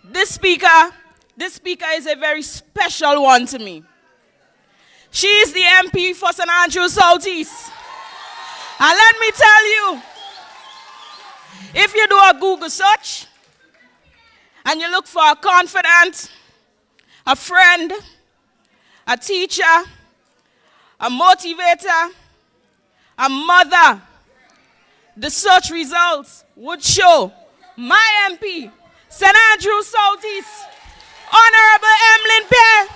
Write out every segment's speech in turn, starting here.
This speaker is a very special one to me. She is the MP for St. Andrews South East. And let me tell you, if you do a Google search and you look for a confidant, a friend, a teacher, a motivator, a mother, the search results would show my MP, St. Andrews South East, Honorable Emmalin Pierre.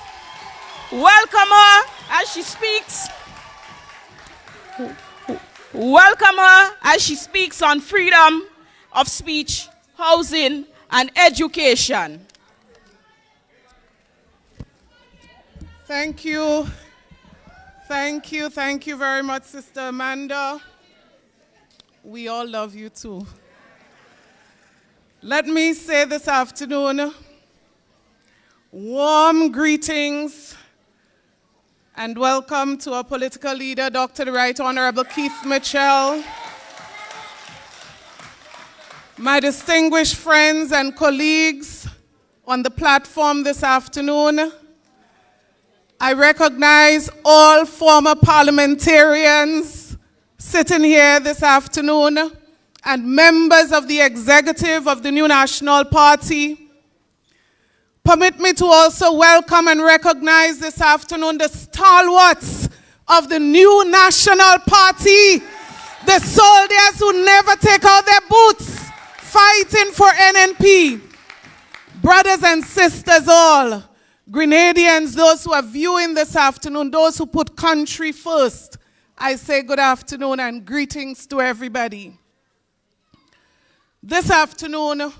Welcome her as she speaks. Welcome her as she speaks on freedom of speech, housing, and education. Thank you. Thank you. Thank you very much, Sister Amanda. We all love you too. Let me say this afternoon, warm greetings and welcome to our political leader, Dr. the Right Honorable Keith Mitchell, my distinguished friends and colleagues on the platform this afternoon. I recognize all former parliamentarians sitting here this afternoon and members of the executive of the New National Party. Permit me to also welcome and recognize this afternoon the stalwarts of the New National Party, the soldiers who never take out their boots, fighting for NNP. Brothers and sisters all, Grenadians, those who are viewing this afternoon, those who put country first, I say good afternoon and greetings to everybody. This afternoon,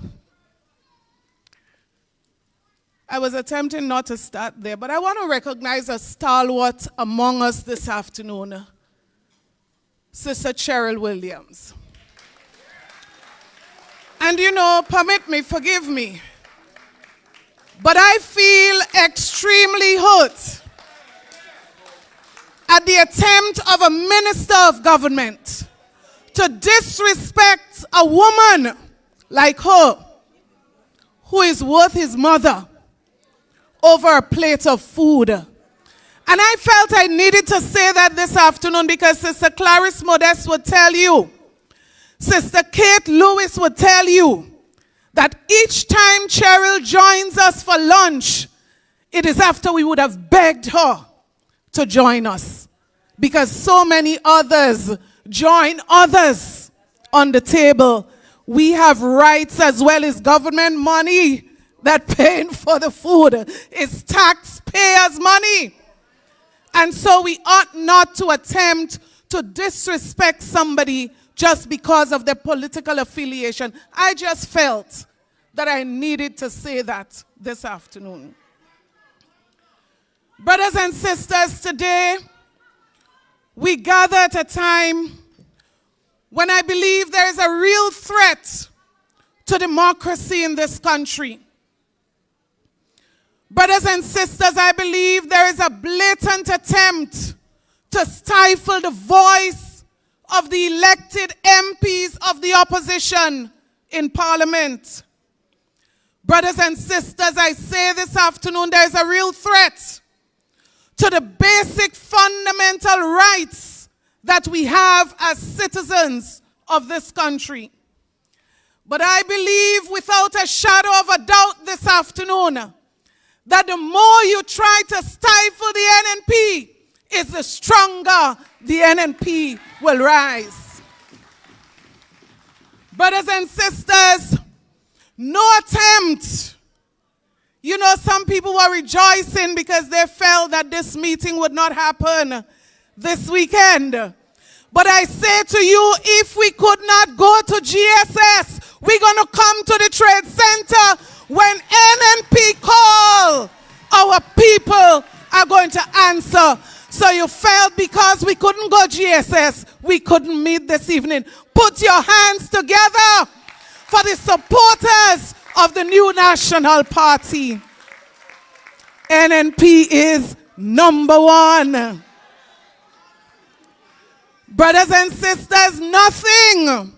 I was attempting not to start there, but I want to recognize a stalwart among us this afternoon, Sister Cheryl Williams. And you know, permit me, forgive me, but I feel extremely hurt at the attempt of a minister of government to disrespect a woman like her who is worth his mother over a plate of food. And I felt I needed to say that this afternoon because Sister Clarice Modeste would tell you, Sister Kate Lewis would tell you that each time Cheryl joins us for lunch, it is after we would have begged her to join us, because so many others join others on the table. We have rights as well as government money that paying for the food is taxpayers' money. And so we ought not to attempt to disrespect somebody just because of their political affiliation. I just felt that I needed to say that this afternoon. Brothers and sisters, today we gather at a time when I believe there is a real threat to democracy in this country. Brothers and sisters, I believe there is a blatant attempt to stifle the voice of the elected MPs of the opposition in Parliament. Brothers and sisters, I say this afternoon, there is a real threat to the basic fundamental rights that we have as citizens of this country. But I believe without a shadow of a doubt this afternoon that the more you try to stifle the NNP, is the stronger the NNP will rise. Brothers and sisters, no attempt. You know, some people were rejoicing because they felt that this meeting would not happen this weekend. But I say to you, if we could not go to GSS, we're going to come to the Trade Center. When NNP call, our people are going to answer. So you felt because we couldn't go GSS, we couldn't meet this evening. Put your hands together for the supporters of the New National Party. NNP is number one. Brothers and sisters, nothing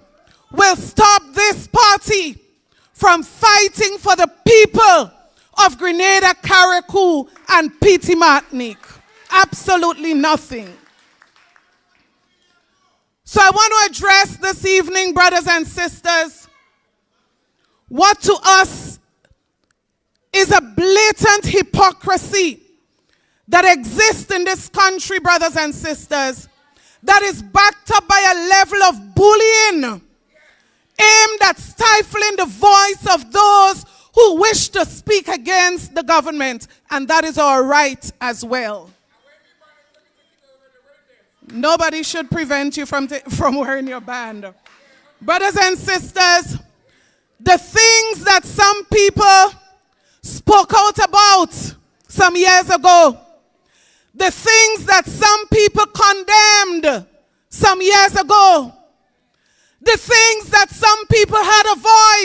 will stop this party from fighting for the people of Grenada, Carriacou, and Petite Martinique? Absolutely nothing. So I want to address this evening, brothers and sisters, what to us is a blatant hypocrisy that exists in this country, brothers and sisters, that is backed up by a level of bullying aimed at stifling the voice of those who wish to speak against the government, and that is our right as well. Nobody should prevent you from wearing your band. Brothers and sisters, the things that some people spoke out about some years ago, the things that some people condemned some years ago, the things that some people had a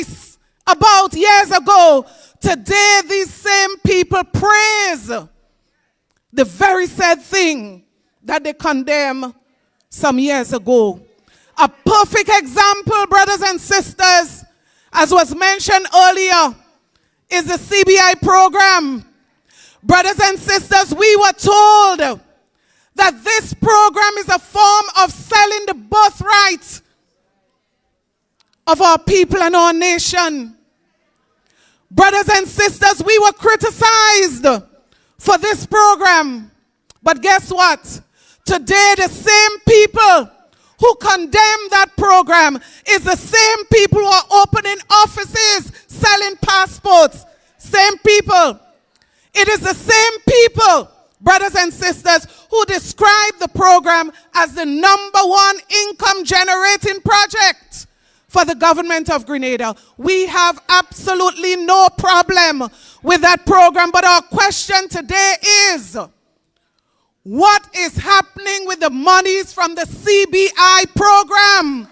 voice about years ago, today these same people praise the very sad thing that they condemned some years ago. A perfect example, brothers and sisters, as was mentioned earlier, is the CBI program. Brothers and sisters, we were told that this program is a form of selling the birthright of our people and our nation. Brothers and sisters, we were criticized for this program. But guess what? Today, the same people who condemn that program is the same people who are opening offices, selling passports. Same people. It is the same people, brothers and sisters, who describe the program as the #1 income generating project for the government of Grenada. We have absolutely no problem with that program, but our question today is, what is happening with the monies from the CBI program?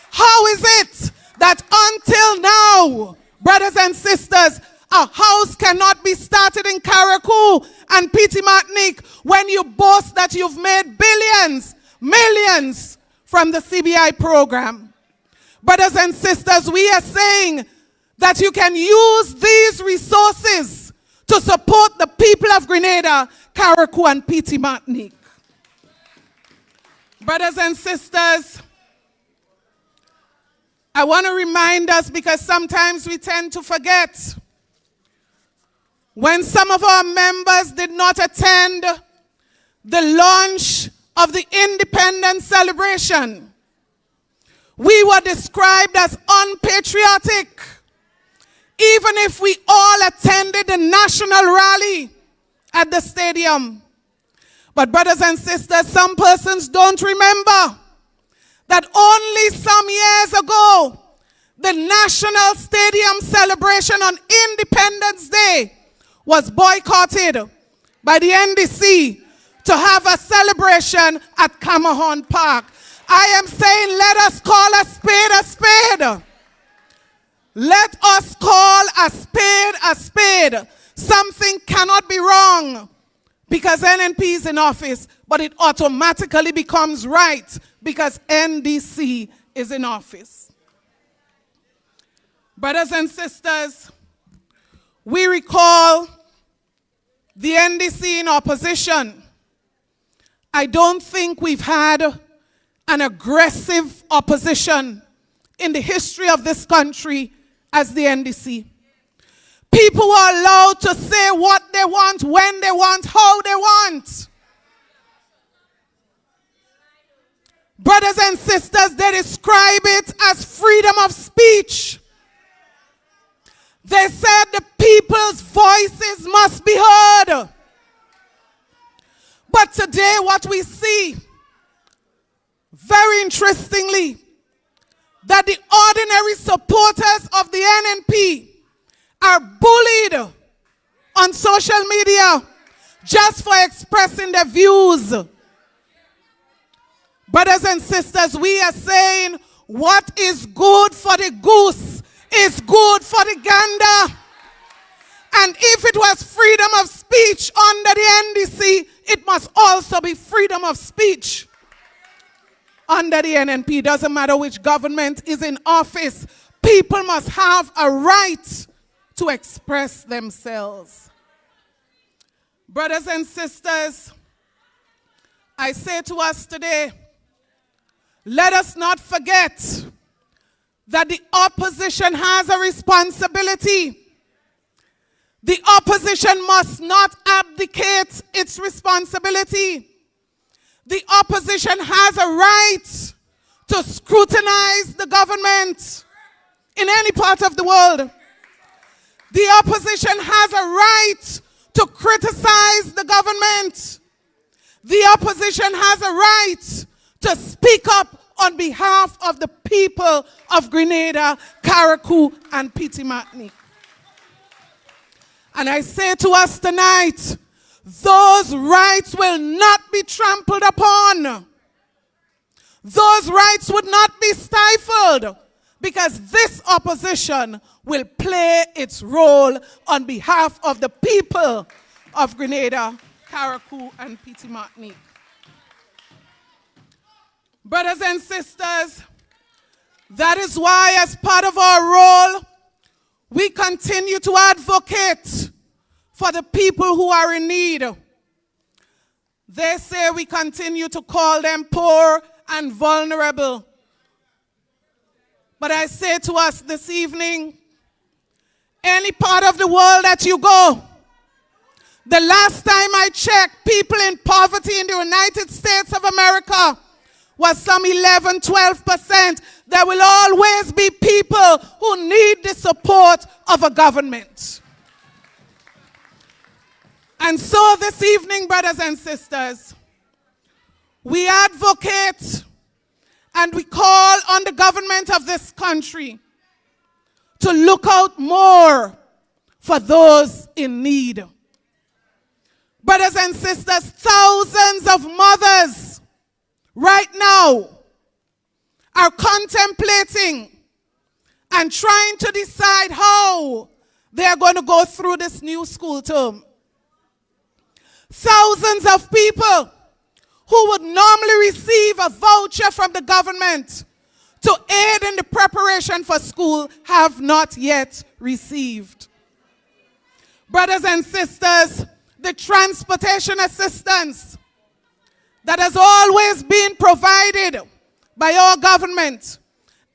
How is it that until now, brothers and sisters, a house cannot be started in Carriacou and Petite Martinique when you boast that you've made billions, millions from the CBI program? Brothers and sisters, we are saying that you can use these resources to support the people of Grenada, Carriacou, and Petite Martinique. Brothers and sisters, I want to remind us, because sometimes we tend to forget, when some of our members did not attend the launch of the independence celebration, we were described as unpatriotic, even if we all attended the national rally at the stadium. But brothers and sisters, some persons don't remember that only some years ago, the national stadium celebration on Independence Day was boycotted by the NDC to have a celebration at Camerhorn Park. I am saying, let us call a spade a spade. Let us call a spade a spade. Something cannot be wrong because NNP is in office, but it automatically becomes right because NDC is in office. Brothers and sisters, we recall the NDC in opposition. I don't think we've had an aggressive opposition in the history of this country as the NDC. People are allowed to say what they want, when they want, how they want. Brothers and sisters, they describe it as freedom of speech. They said the people's voices must be heard. But today what we see, very interestingly, that the ordinary supporters of the NNP are bullied on social media just for expressing their views. Brothers and sisters, we are saying what is good for the goose is good for the gander. And if it was freedom of speech under the NDC, it must also be freedom of speech under the NNP. Doesn't matter which government is in office. people must have a right to express themselves. Brothers and sisters, I say to us today, let us not forget that the opposition has a responsibility. The opposition must not abdicate its responsibility. The opposition has a right to scrutinize the government in any part of the world. The opposition has a right to criticize the government. The opposition has a right to speak up on behalf of the people of Grenada, Carriacou, and Petite Martinique. And I say to us tonight, those rights will not be trampled upon. Those rights would not be stifled, because this opposition will play its role on behalf of the people of Grenada, Carriacou, and Petite Martinique. Brothers and sisters, that is why, as part of our role, we continue to advocate for the people who are in need. They say we continue to call them poor and vulnerable. But I say to us this evening, any part of the world that you go, the last time I checked, people in poverty in the United States of America was some 11, 12%. There will always be people who need the support of a government. And so this evening, brothers and sisters, we advocate and we call on the government of this country to look out more for those in need. Brothers and sisters, thousands of mothers right now are contemplating and trying to decide how they are going to go through this new school term. Thousands of people who would normally receive a voucher from the government to aid in the preparation for school have not yet received. Brothers and sisters, the transportation assistance that has always been provided by our government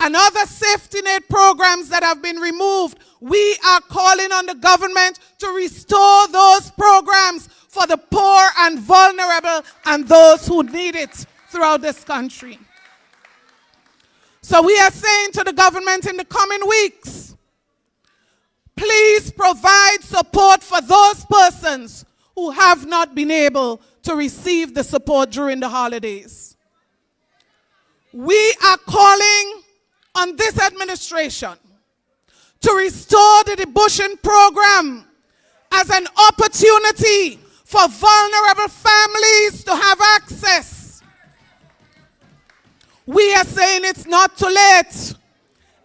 and other safety net programs that have been removed, we are calling on the government to restore those programs for the poor and vulnerable and those who need it throughout this country. So we are saying to the government in the coming weeks, please provide support for those persons who have not been able to receive the support during the holidays. We are calling on this administration to restore the debushing program as an opportunity for vulnerable families to have access. We are saying it's not too late.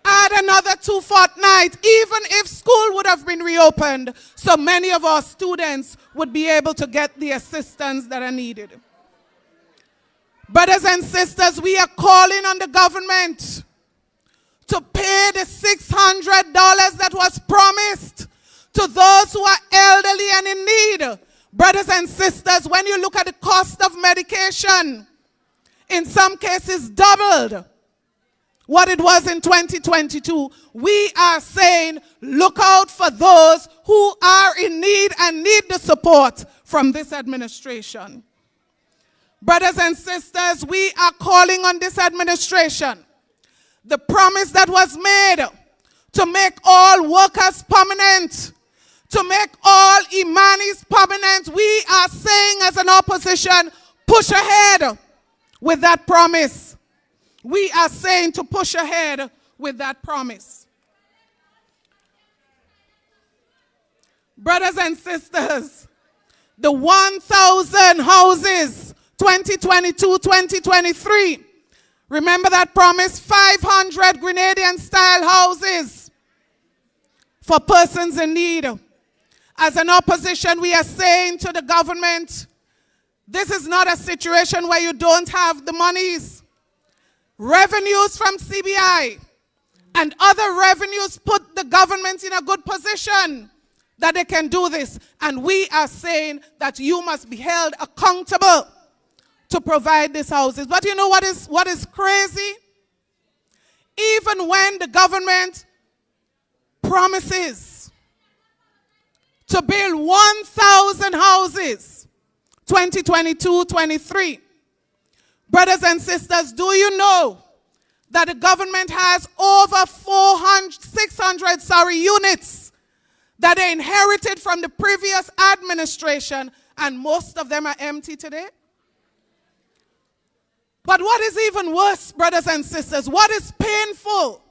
Add another 2 fortnights, even if school would have been reopened, so many of our students would be able to get the assistance that are needed. Brothers and sisters, we are calling on the government to pay the $600 that was promised to those who are elderly and in need. Brothers and sisters, when you look at the cost of medication, in some cases doubled what it was in 2022. We are saying, look out for those who are in need and need the support from this administration. Brothers and sisters, we are calling on this administration. The promise that was made to make all workers permanent, to make all Imanis permanent, we are saying as an opposition, push ahead with that promise. We are saying to push ahead with that promise. Brothers and sisters, the 1,000 houses, 2022-2023, remember that promise? 500 Grenadian-style houses for persons in need. As an opposition, we are saying to the government, this is not a situation where you don't have the monies. Revenues from CBI and other revenues put the government in a good position that they can do this. And we are saying that you must be held accountable to provide these houses. But you know what is crazy? Even when the government promises to build 1,000 houses, 2022-23, brothers and sisters, do you know that the government has over 600 units that they inherited from the previous administration, and most of them are empty today? But what is even worse, brothers and sisters, what is painful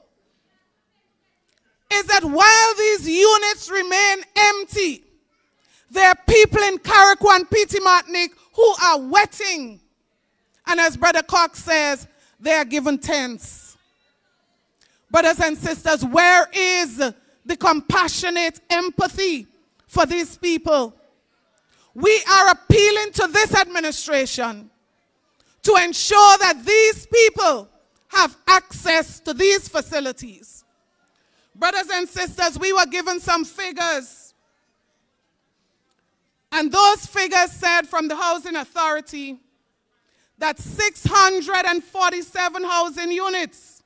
is that while these units remain empty, there are people in Carriacou and Petit Martinique who are wetting. And as Brother Cox says, they are given tents. Brothers and sisters, where is the compassionate empathy for these people? We are appealing to this administration to ensure that these people have access to these facilities. Brothers and sisters, we were given some figures. And those figures said from the Housing Authority that 647 housing units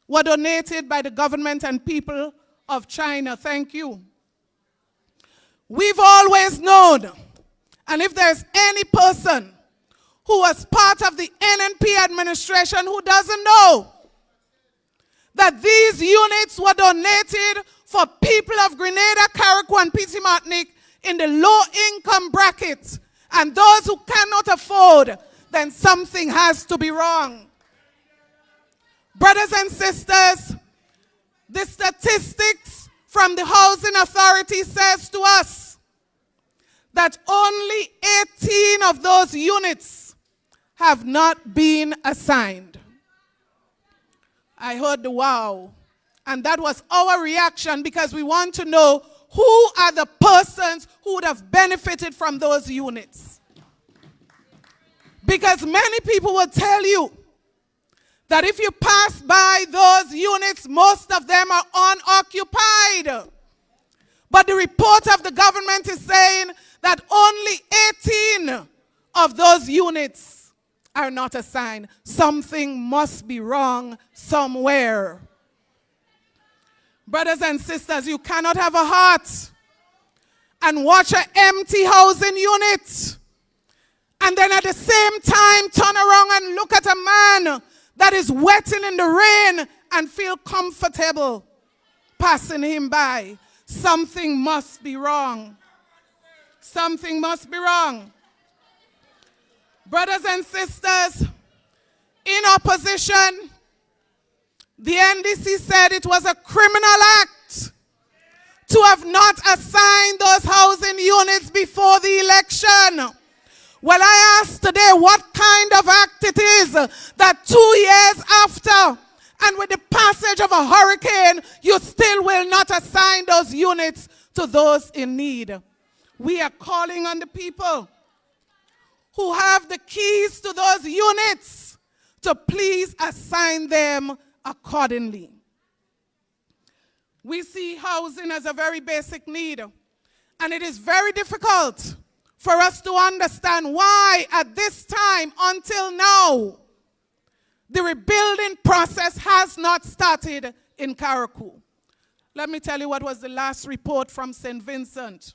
were donated by the government and people of China. Thank you. We've always known, and if there's any person who was part of the NNP administration who doesn't know that these units were donated for people of Grenada, Carriacou, and Petit Martinique in the low-income bracket, and those who cannot afford, then something has to be wrong. Brothers and sisters, the statistics from the Housing Authority says to us that only 18 of those units have not been assigned. I heard the wow. And that was our reaction, because we want to know who are the persons who would have benefited from those units. Because many people will tell you that if you pass by those units, most of them are unoccupied. But the report of the government is saying that only 18 of those units are not assigned. Something must be wrong somewhere. Brothers and sisters, you cannot have a heart and watch an empty housing unit and then at the same time turn around and look at a man that is wetting in the rain and feel comfortable passing him by. Something must be wrong. Something must be wrong. Brothers and sisters, in opposition, the NDC said it was a criminal act to have not assigned those housing units before the election. Well, I ask today what kind of act it is that 2 years after, and with the passage of a hurricane, you still will not assign those units to those in need. We are calling on the people who have the keys to those units to please assign them accordingly. We see housing as a very basic need, and it is very difficult for us to understand why at this time until now the rebuilding process has not started in Carriacou. Let me tell you what was the last report from St. Vincent.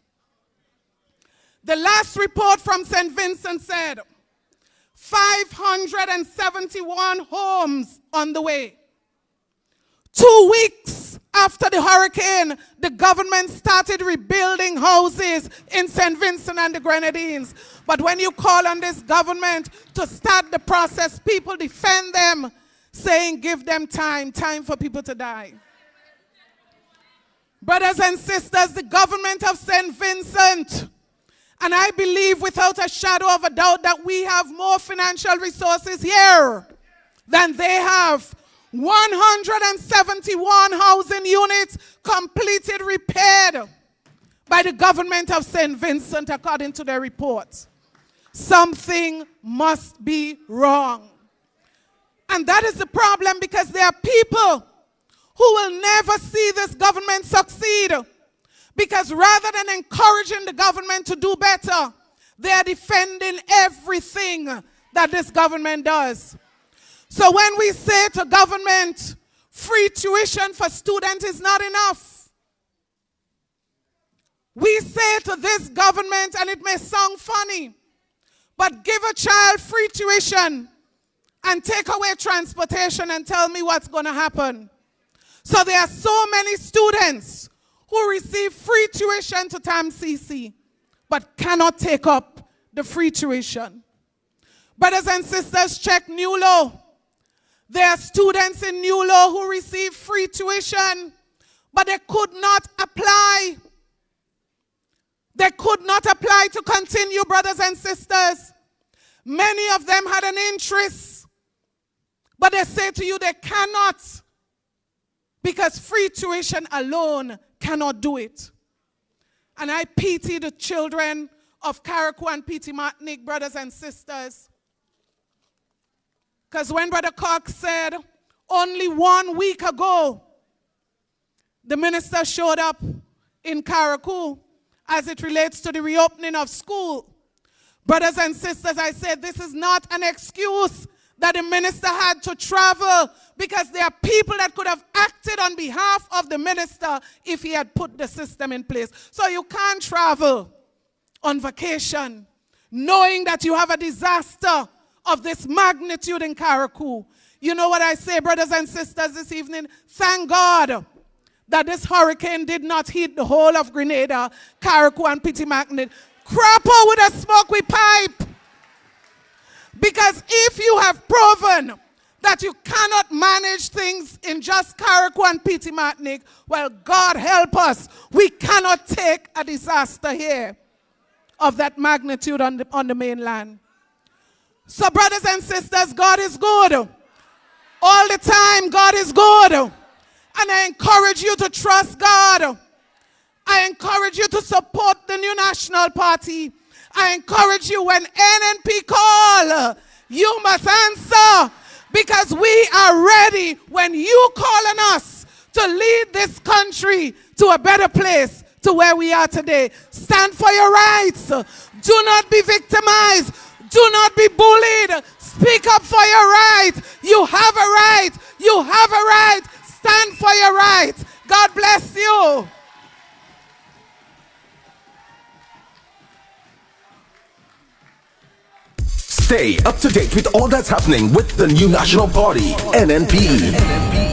The last report from St. Vincent said 571 homes on the way. 2 weeks after the hurricane, the government started rebuilding houses in St. Vincent and the Grenadines. But when you call on this government to start the process, people defend them, saying give them time for people to die. Brothers and sisters, the government of St. Vincent, and I believe without a shadow of a doubt that we have more financial resources here than they have. 171 housing units completed, repaired by the government of St. Vincent according to their report. Something must be wrong. And that is the problem, because there are people who will never see this government succeed. Because rather than encouraging the government to do better, they are defending everything that this government does. So when we say to government, free tuition for students is not enough, we say to this government, and it may sound funny, but give a child free tuition and take away transportation and tell me what's going to happen. So there are so many students who receive free tuition to TAMCC, but cannot take up the free tuition. Brothers and sisters, check New Law. There are students in New Law who receive free tuition, but they could not apply. They could not apply to continue, brothers and sisters. Many of them had an interest, but they say to you they cannot, because free tuition alone cannot do it. And I pity the children of Carriacou and Petit Martinique, brothers and sisters. Because when Brother Cox said only 1 week ago, the minister showed up in Carriacou as it relates to the reopening of school. Brothers and sisters, I said this is not an excuse that the minister had to travel, because there are people that could have acted on behalf of the minister if he had put the system in place. So you can't travel on vacation knowing that you have a disaster of this magnitude in Carriacou. You know what I say, brothers and sisters, this evening? Thank God that this hurricane did not hit the whole of Grenada, Carriacou and Petit Martinique. Crapo with a smoke we pipe. Because if you have proven that you cannot manage things in just Carriacou and Petit Martinique, well, God help us. We cannot take a disaster here of that magnitude on the mainland. So brothers and sisters, God is good. All the time, God is good. And I encourage you to trust God. I encourage you to support the New National Party. I encourage you, when NNP call, you must answer, because we are ready when you call on us to lead this country to a better place, to where we are today. Stand for your rights. Do not be victimized. Do not be bullied. Speak up for your rights. You have a right. You have a right. Stand for your rights. God bless you. Stay up to date with all that's happening with the New National Party, NNP.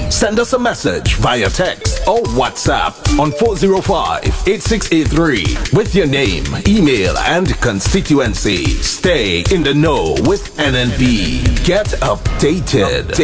Send us a message via text or WhatsApp on 405-8683 with your name, email, and constituency. Stay in the know with NNP. Get updated.